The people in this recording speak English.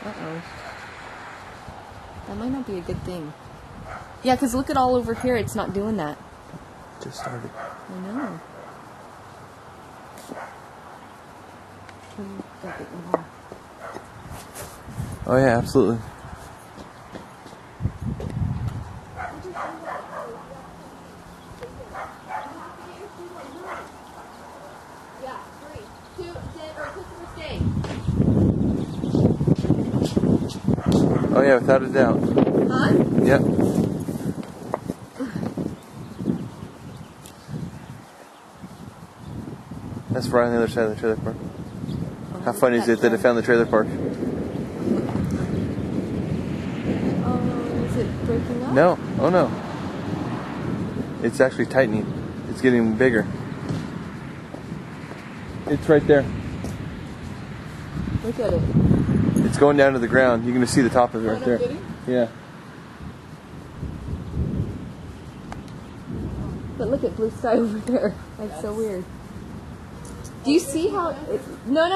Uh-oh. That might not be a good thing. Yeah, because look at all over here. It's not doing that. Just started. I know. Oh yeah, absolutely. Yeah, 3, 2, 10, or Christmas Day. Oh yeah, without a doubt. Huh? Yep. That's right on the other side of the trailer park. How funny is it that it found the trailer park? Oh, is it breaking up? No. Oh no. It's actually tightening. It's getting bigger. It's right there. Look at it. It's going down to the ground. You're going to see the top of it right there. Yeah. But look at blue sky over there. That's so weird. Do you see how... No.